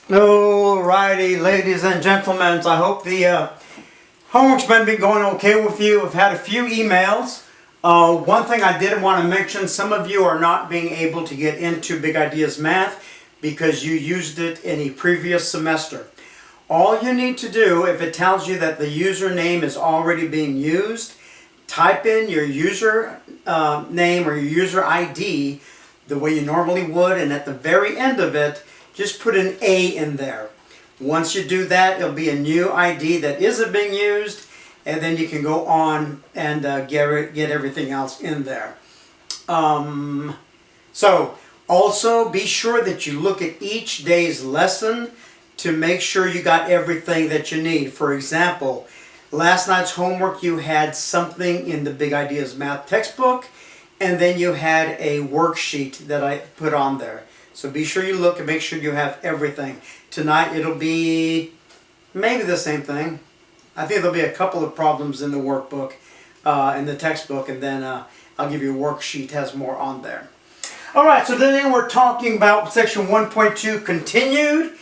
Alrighty, ladies and gentlemen, I hope the homework's been going okay with you. I've had a few emails. One thing I did want to mention, some of you are not being able to get into Big Ideas Math because you used it in a previous semester. All you need to do, if it tells you that the username is already being used, type in your user name or your user ID the way you normally would, and at the very end of it, just put an A in there. Once you do that, it'll be a new ID that isn't being used, and then you can go on and get everything else in there. So, also be sure that you look at each day's lesson to make sure you got everything that you need. For example, last night's homework, you had something in the Big Ideas Math textbook, and then you had a worksheet that I put on there. So be sure you look and make sure you have everything. Tonight it'll be maybe the same thing. I think there'll be a couple of problems in the workbook, in the textbook, and then I'll give you a worksheet that has more on there. Alright, so then we're talking about section 1.2 continued.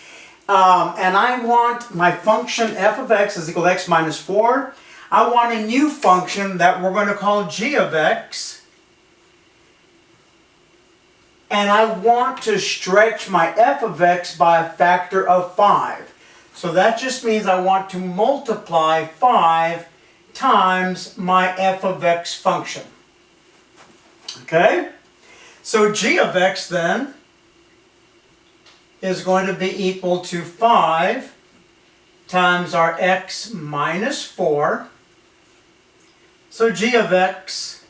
And I want my function f of x is equal to x minus 4. I want a new function that we're going to call g of x. And I want to stretch my f of x by a factor of 5. So that just means I want to multiply 5 times my f of x function. Okay? So g of x then is going to be equal to 5 times our x minus 4. So g of x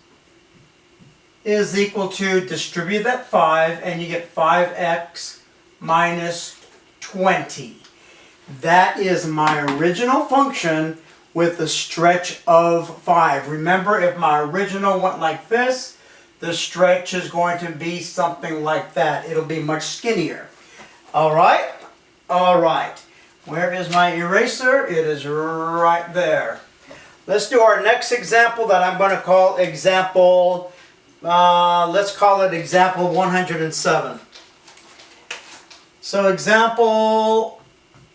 is equal to, distribute that 5, and you get 5x minus 20. That is my original function with the stretch of 5. Remember, if my original went like this, the stretch is going to be something like that. It'll be much skinnier. Alright? Alright. Where is my eraser? It is right there. Let's do our next example that I'm going to call example... let's call it example 107. So example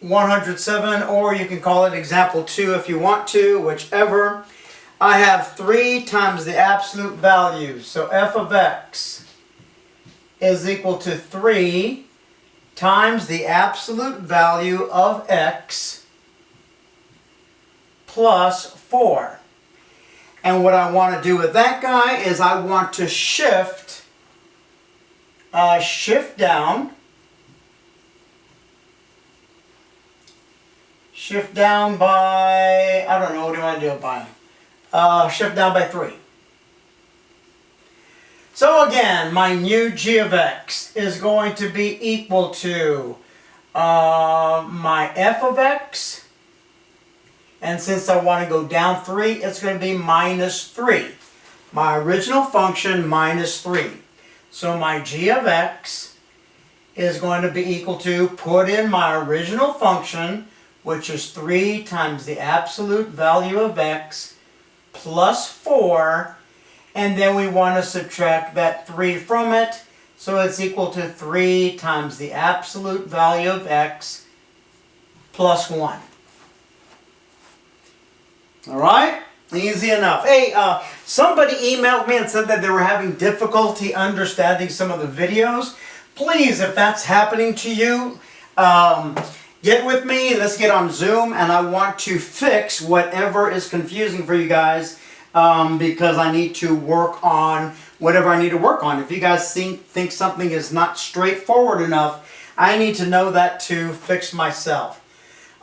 107, or you can call it example 2 if you want to, whichever. I have 3 times the absolute value. So f of x is equal to 3 times the absolute value of x plus 4. And what I want to do with that guy is I want to shift down. Shift down by, I don't know, what do you want to do it by? Shift down by 3. So again, my new g of x is going to be equal to my f of x. And since I want to go down 3, it's going to be minus 3. My original function minus 3. So my g of x is going to be equal to, put in my original function, which is 3 times the absolute value of x plus 4. And then we want to subtract that 3 from it. So it's equal to 3 times the absolute value of x plus 1. Alright? Easy enough. Hey, somebody emailed me and said that they were having difficulty understanding some of the videos. Please, if that's happening to you, get with me. Let's get on Zoom, and I want to fix whatever is confusing for you guys, because I need to work on whatever I need to work on. If you guys think something is not straightforward enough, I need to know that to fix myself.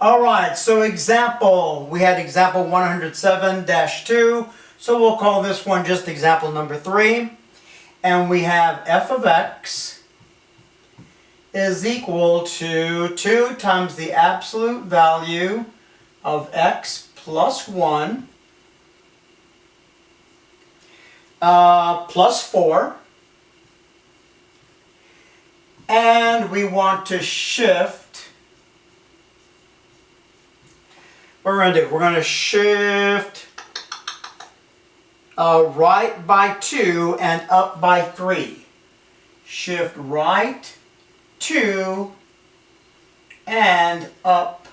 Alright, so example, we had example 107-2, so we'll call this one just example number 3. And we have f of x is equal to 2 times the absolute value of x plus 1 plus 4. And we want to shift. What we're going to do, we're going to shift right by 2 and up by 3. Shift right, 2, and up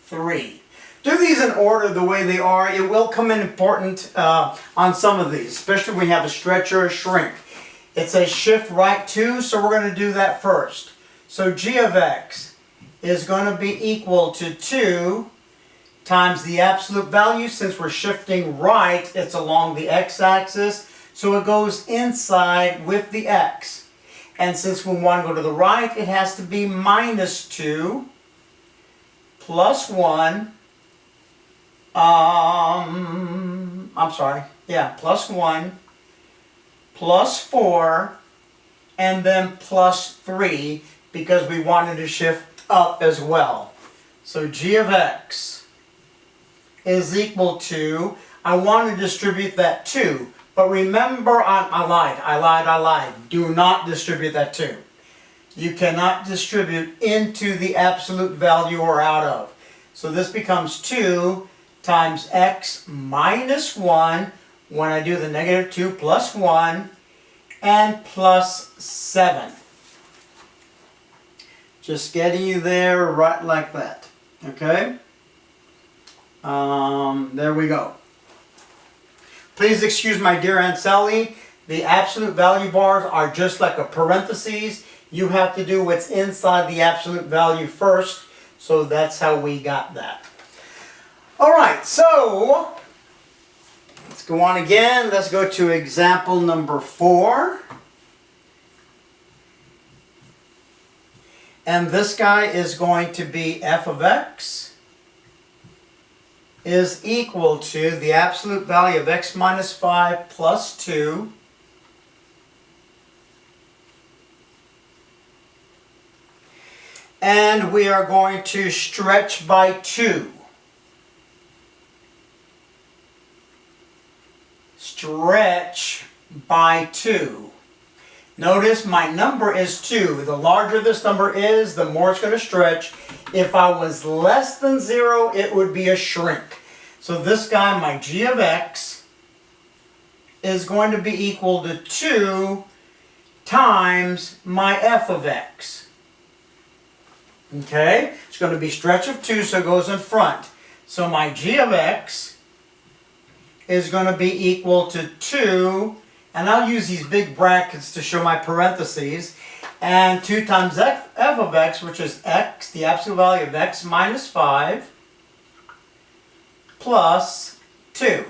3. Do these in order the way they are. It will come in important on some of these, especially when you have a stretch or a shrink. It says shift right 2, so we're going to do that first. So g of x is going to be equal to 2 times the absolute value. Since we're shifting right, it's along the x-axis, so it goes inside with the x. And since we want to go to the right, it has to be minus 2 plus 1. Plus 1 plus 4, and then plus 3, because we wanted to shift up as well. So g of x is equal to, I want to distribute that 2, but remember, I lied. Do not distribute that 2. You cannot distribute into the absolute value or out of. So this becomes 2 times x minus 1, when I do the negative 2 plus 1, and plus 7. Just getting you there right like that. Okay? There we go. Please excuse my dear Aunt Sally. The absolute value bars are just like a parentheses. You have to do what's inside the absolute value first. So that's how we got that. Alright, so let's go on again. Let's go to example number 4. And this guy is going to be f of x is equal to the absolute value of x minus 5 plus 2 and we are going to stretch by 2. Stretch by 2. Notice my number is 2. The larger this number is, the more it's going to stretch. If I was less than 0, it would be a shrink. So this guy, my g of x, is going to be equal to 2 times my f of x. Okay? It's going to be stretch of 2, so it goes in front. So my g of x is going to be equal to 2, and I'll use these big brackets to show my parentheses, and 2 times f of x, which is x, the absolute value of x minus 5, plus 2.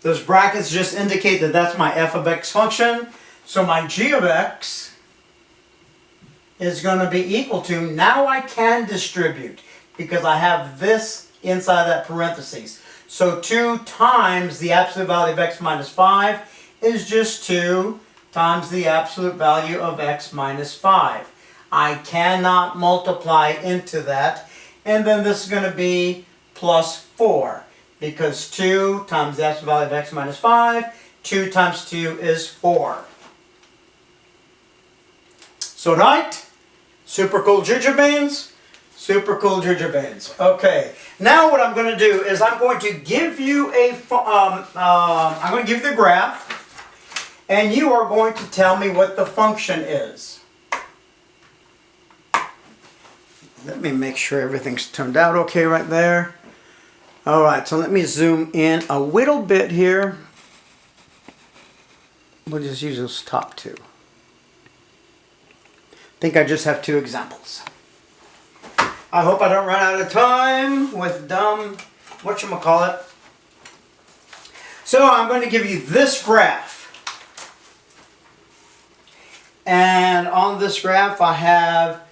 Those brackets just indicate that that's my f of x function. So my g of x is going to be equal to, now I can distribute, because I have this inside that parentheses. So 2 times the absolute value of x minus 5 is just 2 times the absolute value of x minus 5. I cannot multiply into that. And then this is going to be plus 4, because 2 times the absolute value of x minus 5, 2 times 2 is 4. So right, super cool jujubes. Super cool jujubes. Okay, now what I'm going to do is I'm going to give you I'm going to give you the graph, and you are going to tell me what the function is. Let me make sure everything's turned out okay right there. All right, so let me zoom in a little bit here. We'll just use those top 2. I think I just have 2 examples. I hope I don't run out of time with dumb, whatchamacallit. So I'm going to give you this graph. And on this graph I have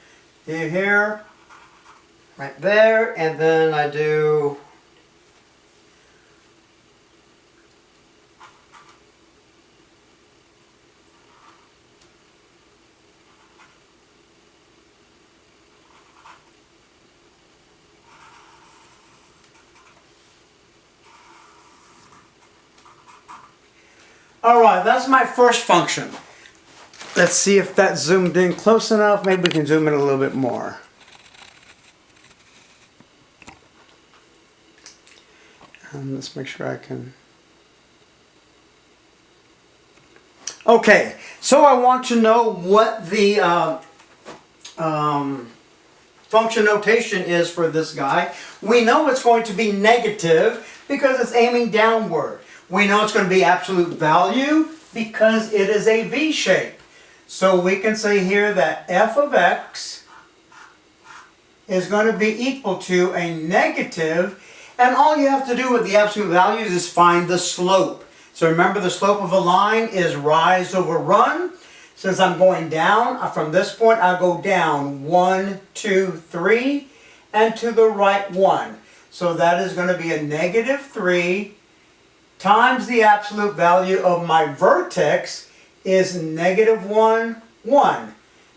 here, right there, and then I do Alright, that's my first function. Let's see if that zoomed in close enough. Maybe we can zoom in a little bit more. And let's make sure I can... Okay, so I want to know what the function notation is for this guy. We know it's going to be negative because it's aiming downward. We know it's going to be absolute value because it is a V shape. So we can say here that f of x is going to be equal to a negative, and all you have to do with the absolute values is find the slope. So remember, the slope of a line is rise over run. Since I'm going down, from this point I'll go down 1, 2, 3, and to the right 1. So that is going to be a negative 3 times the absolute value of my vertex is negative 1, 1.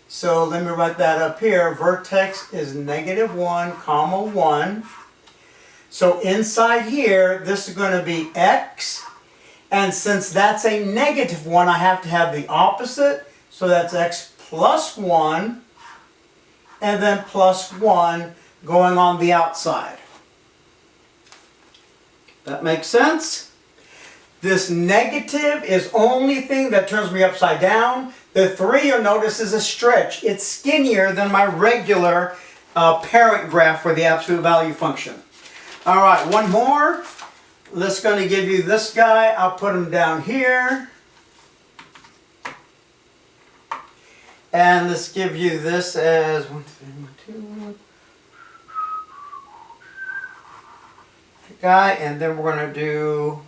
So let me write that up here. Vertex is negative 1, comma 1. So inside here, this is going to be x. And since that's a negative 1, I have to have the opposite. So that's x plus 1. And then plus 1 going on the outside. That makes sense? This negative is only thing that turns me upside down. The 3, you'll notice, is a stretch. It's skinnier than my regular parent graph for the absolute value function. All right, one more. Let's going to give you this guy. I'll put him down here. And let's give you this as 1, 2, 1. Guy, and then we're going to do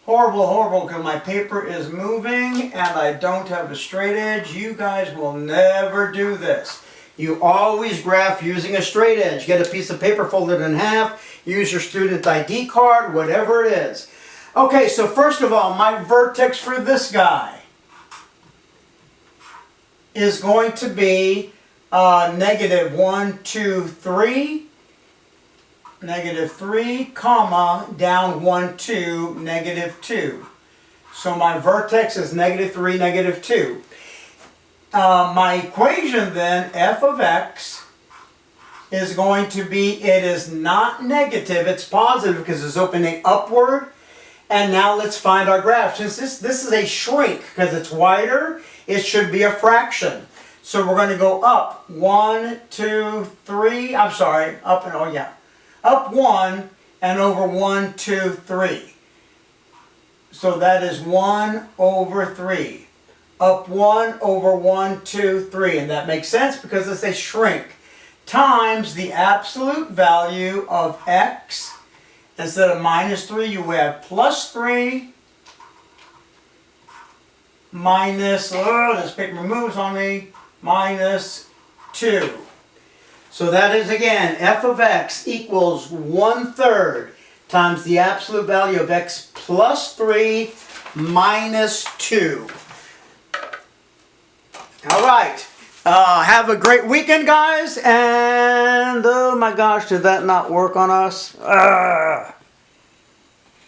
horrible because my paper is moving and I don't have a straight edge. You guys will never do this. You always graph using a straight edge. Get a piece of paper, fold it in half, use your student ID card, whatever it is. Okay, so first of all, my vertex for this guy is going to be negative 1, 2, 3. Negative 3, comma, down 1, 2, negative 2. So my vertex is negative 3, negative 2. My equation then, f of x, is going to be, it is not negative, it's positive because it's opening upward. And now let's find our graph. Since this is a shrink, because it's wider, it should be a fraction. So we're going to go up 1, 2, 3, I'm sorry, up and, oh yeah. Up 1 and over 1, 2, 3. So that is 1 over 3. Up 1 over 1, 2, 3. And that makes sense because it's a shrink. Times the absolute value of x. Instead of minus 3, you have plus 3. Minus, this paper moves on me, minus 2. So that is, again, f of x equals 1/3 times the absolute value of x plus 3 minus 2. All right. Have a great weekend, guys. And, oh my gosh, did that not work on us?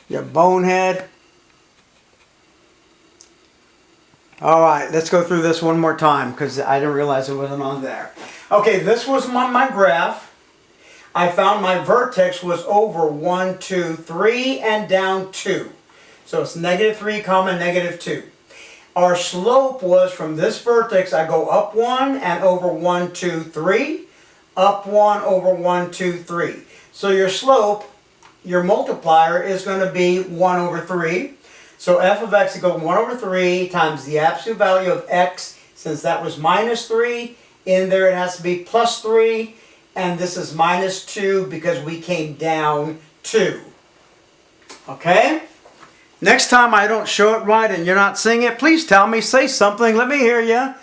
You bonehead. All right, let's go through this one more time because I didn't realize it wasn't on there. Okay, this was my graph. I found my vertex was over 1, 2, 3 and down 2. So it's negative 3, comma, negative 2. Our slope was from this vertex, I go up 1 and over 1, 2, 3. Up 1 over 1, 2, 3. So your slope, your multiplier, is going to be 1 over 3. So f of x equals 1 over 3 times the absolute value of x. Since that was minus 3, in there it has to be plus 3. And this is minus 2 because we came down 2. Okay? Next time I don't show it right and you're not seeing it, please tell me. Say something. Let me hear you.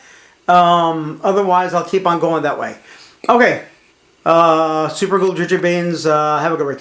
Otherwise, I'll keep on going that way. Okay. Super cool, Ginger Beans. Have a good weekend.